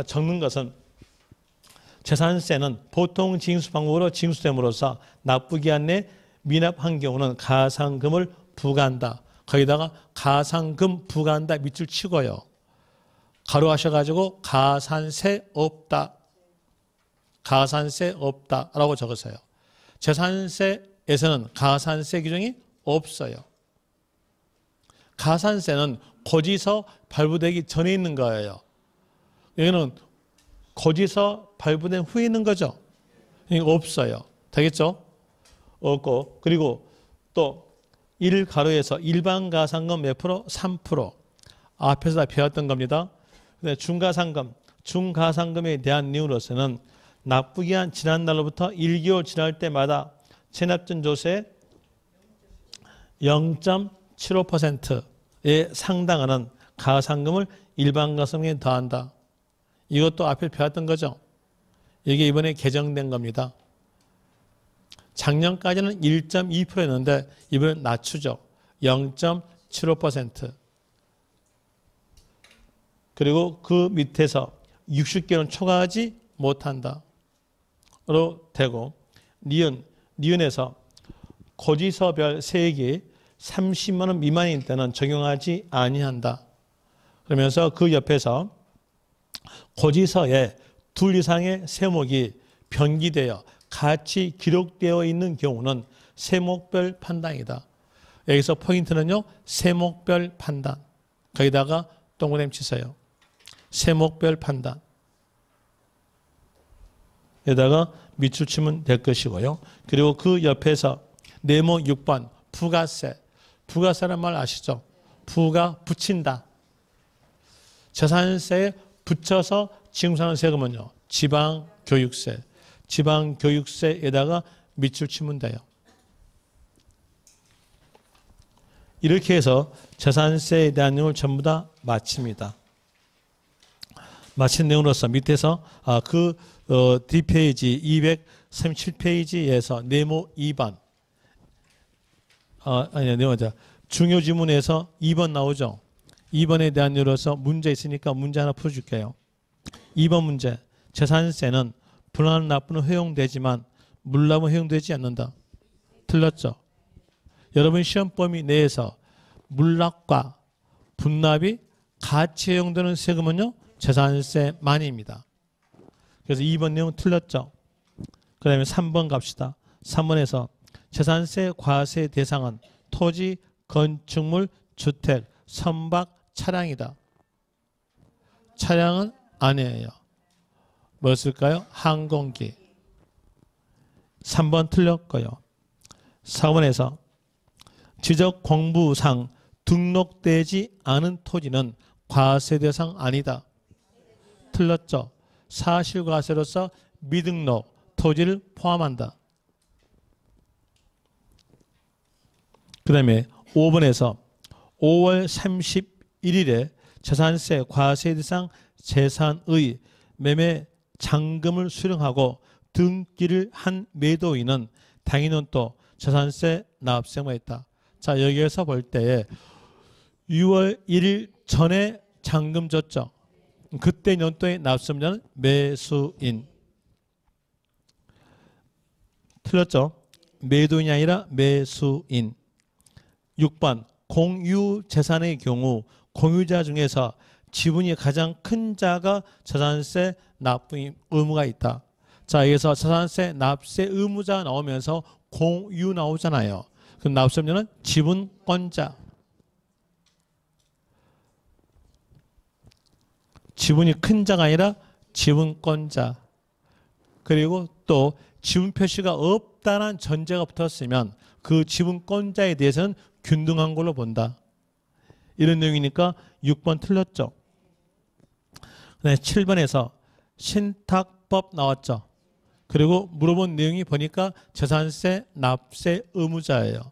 적는 것은 재산세는 보통 징수 방법으로 징수됨으로써 납부기한 내 미납한 경우는 가상금을 부과한다. 거기다가 가상금 부과한다 밑줄 치고요. 가로 하셔가지고 가산세 없다. 가산세 없다라고 적으세요. 재산세에서는 가산세 규정이 없어요. 가산세는 고지서 발부되기 전에 있는 거예요. 여기는 고지서 발부된 후에 있는 거죠. 없어요. 되겠죠? 없고, 그리고 또 1가로에서 일반 가산금 몇 프로? 3%. 앞에서 다 배웠던 겁니다. 근데 중가산금에 대한 내용으로서는 납부기한 지난 날로부터 1개월 지날 때마다 체납전 조세 0.75%에 상당하는 가산금을 일반 가산금에 더한다. 이것도 앞에 배웠던 거죠. 이게 이번에 개정된 겁니다. 작년까지는 1.2%였는데 이번엔 낮추죠. 0.75%. 그리고 그 밑에서 60개월은 초과하지 못한다. 로 되고, 니은에서 고지서별 세액이 30만 원 미만인 때는 적용하지 아니한다. 그러면서 그 옆에서 고지서에 둘 이상의 세목이 변기되어 같이 기록되어 있는 경우는 세목별 판단이다. 여기서 포인트는요, 세목별 판단. 거기다가 동그라미 치세요. 세목별 판단. 여기다가 밑줄 치면 될 것이고요. 그리고 그 옆에서 네모 6번 부가세. 부가세란 말 아시죠? 부가 붙인다. 재산세에 붙여서 징수하는 세금은요, 지방교육세. 지방교육세에다가 밑줄 치면 돼요. 이렇게 해서 재산세에 대한 내용을 전부 다 마칩니다. 마친 내용으로서 밑에서 뒷페이지 237페이지에서 네모 2번 중요 지문에서 2번 나오죠. 2번에 대한 내용으로서 문제 있으니까 문제 하나 풀어줄게요. 2번 문제. 재산세는 분할 납부는 허용되지만 물납은 허용되지 않는다. 틀렸죠? 여러분 시험 범위 내에서 물납과 분납이 같이 허용되는 세금은요, 재산세만입니다. 그래서 2번 내용 틀렸죠? 그 다음에 3번 갑시다. 3번에서 재산세 과세 대상은 토지, 건축물, 주택, 선박, 차량이다. 차량은 아니에요. 뭐였을까요? 항공기. 3번 틀렸고요. 4번에서 지적 공부상 등록되지 않은 토지는 과세 대상 아니다. 틀렸죠. 사실과세로서 미등록 토지를 포함한다. 그 다음에 5번에서 5월 31일에 재산세 과세 대상 재산의 매매 잔금을 수령하고 등기를 한 매도인은 당연히 또 재산세 납세만 있다. 자, 여기에서 볼 때에 6월 1일 전에 잔금 줬죠. 그때 연도에 납세자는 매수인. 틀렸죠? 매도인이 아니라 매수인. 6번 공유재산의 경우 공유자 중에서 지분이 가장 큰 자가 재산세 납부 의무가 있다. 자, 여기서 재산세 납세 의무자 나오면서 공유 나오잖아요. 그럼 납세자는 지분권자. 지분이 큰 자가 아니라 지분권자. 그리고 또 지분 표시가 없다는 전제가 붙었으면 그 지분권자에 대해서는 균등한 걸로 본다. 이런 내용이니까 6번 틀렸죠. 7번에서 신탁법 나왔죠. 그리고 물어본 내용이 보니까 재산세 납세 의무자예요.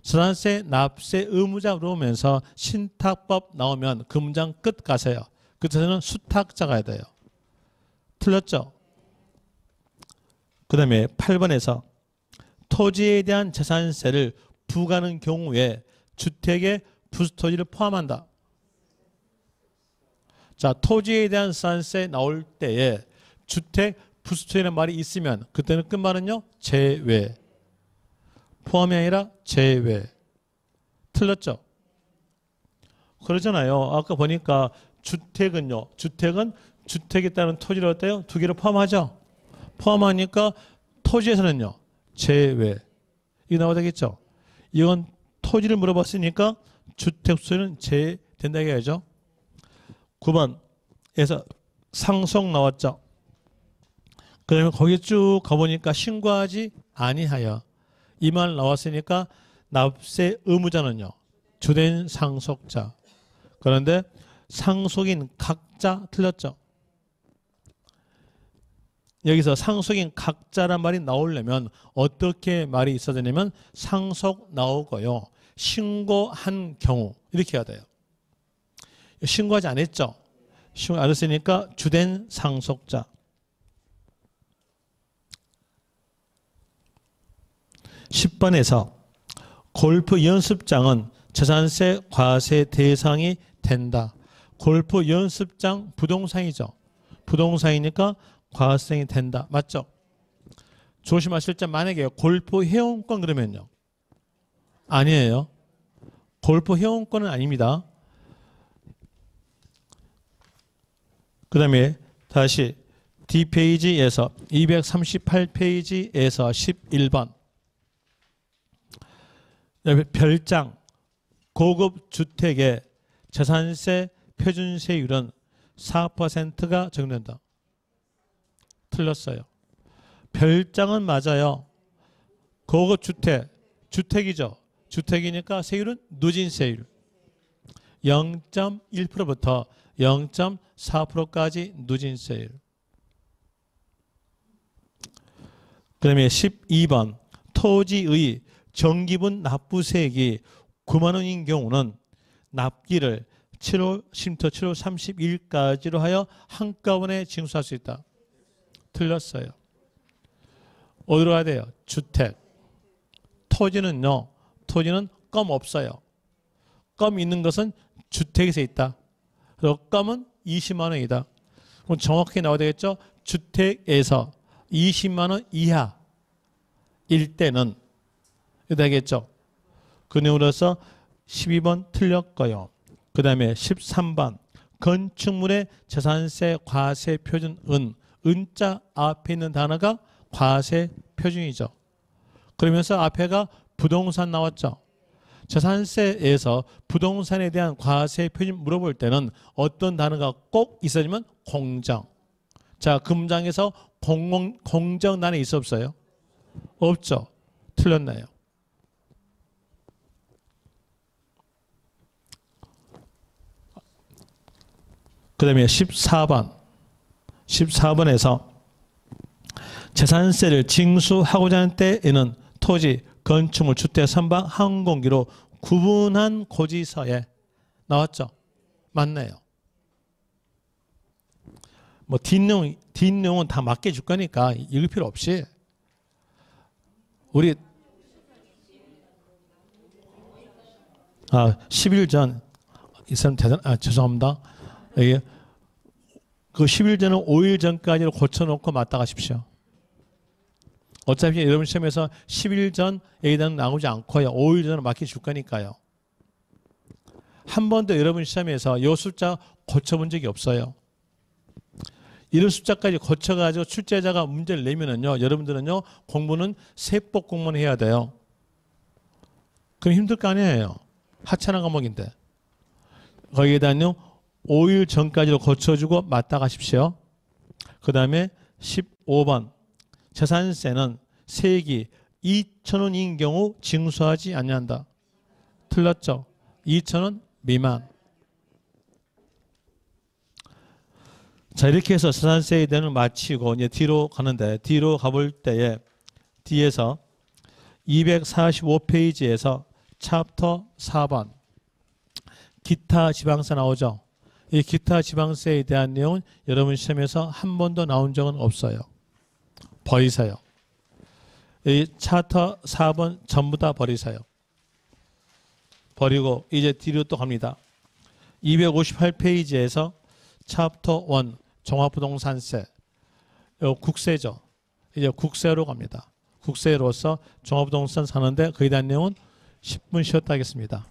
재산세 납세 의무자 물어보면서 신탁법 나오면 그 문장 끝 가세요. 끝에서는 수탁자가 돼요. 틀렸죠? 그 다음에 8번에서 토지에 대한 재산세를 부과하는 경우에 주택의 부수토지를 포함한다. 자, 토지에 대한 재산세 나올 때에 주택 부수토지라는 말이 있으면 그때는 끝말은요, 제외. 포함이 아니라 제외. 틀렸죠? 그러잖아요. 아까 보니까 주택은요, 주택은 주택에 따른 토지를 어때요? 두 개를 포함하죠? 포함하니까 토지에서는요, 제외. 이거 나와야 되겠죠? 이건 토지를 물어봤으니까 주택 수는 제외된다 해야죠. 9번에서 상속 나왔죠. 그다음에 거기 쭉 가보니까 신고하지 아니하여 이 말 나왔으니까 납세 의무자는요. 주된 상속자. 그런데 상속인 각자 틀렸죠. 여기서 상속인 각자란 말이 나오려면 어떻게 말이 있어야 되냐면 상속 나오고요. 신고한 경우 이렇게 해야 돼요. 신고하지 않았죠. 신고 안 했으니까 주된 상속자. 10번에서 골프 연습장은 재산세 과세 대상이 된다. 골프 연습장 부동산이죠. 부동산이니까 과세이 된다. 맞죠? 조심하실 점 만약에 골프 회원권 그러면요. 아니에요. 골프 회원권은 아닙니다. 그 다음에 다시 D페이지에서 238페이지에서 11번 별장 고급 주택의 재산세 표준세율은 4%가 적용된다. 틀렸어요. 별장은 맞아요. 고급 주택, 주택이죠. 주택이니까 세율은 누진세율. 0.1%부터 0.4%까지 누진세율. 그 다음에 12번 토지의 정기분 납부세액이 9만 원인 경우는 납기를 7월 10부터 7월 30일까지로 하여 한꺼번에 징수할 수 있다. 틀렸어요. 어디로 가야 돼요? 주택. 토지는요. 토지는 껌 없어요. 껌 있는 것은 주택에서 있다. 그리고 껌은 20만 원이다. 그럼 정확히 나와야 되겠죠? 주택에서 20만 원 이하일 때는 되겠죠. 그 내용으로서 12번 틀렸고요. 그 다음에 13번 건축물의 재산세 과세 표준 은자 앞에 있는 단어가 과세 표준이죠. 그러면서 앞에가 부동산 나왔죠. 재산세에서 부동산에 대한 과세 표준 물어볼 때는 어떤 단어가 꼭 있어야지만 공정. 자, 금장에서 공정 단어 있어 없어요? 없죠. 틀렸나요? 그 다음에 14번에서 재산세를 징수하고자 하는 때에는 토지, 건축물, 주택, 선박, 항공기로 구분한 고지서에 나왔죠? 맞네요. 뭐 뒷내용은 다 맞게 줄 거니까 읽을 필요 없이 우리 10일 전 이 사람 죄송합니다. 그 10일 전은 5일 전까지를 고쳐놓고 맞다 가십시오. 어차피 여러분 시험에서 10일 전 A단은 나오지 않고요. 5일 전은 맞게 줄 거니까요. 한 번도 여러분 시험에서 이 숫자 고쳐본 적이 없어요. 이런 숫자까지 고쳐가지고 출제자가 문제를 내면은요. 여러분들은요. 공부는 세법 공부는 해야 돼요. 그럼 힘들 거 아니에요. 하찮은 과목인데. 거기에다는요. 5일 전까지로 고쳐주고 맞다 가십시오. 그 다음에 15번 재산세는 세액이 2,000원인 경우 징수하지 아니한다. 틀렸죠. 2,000원 미만. 자, 이렇게 해서 재산세에 대한 마치고 이제 뒤로 가는데 뒤로 가볼 때에 뒤에서 245페이지에서 챕터 4번 기타 지방세 나오죠. 이 기타 지방세에 대한 내용은 여러분 시험에서 한 번도 나온 적은 없어요. 버리세요. 이 챕터 4번 전부 다 버리세요. 버리고 이제 뒤로 또 갑니다. 258페이지에서 챕터 1 종합부동산세 국세죠. 이제 국세로 갑니다. 국세로서 종합부동산 사는데 거기에 대한 내용은 10분 쉬었다 하겠습니다.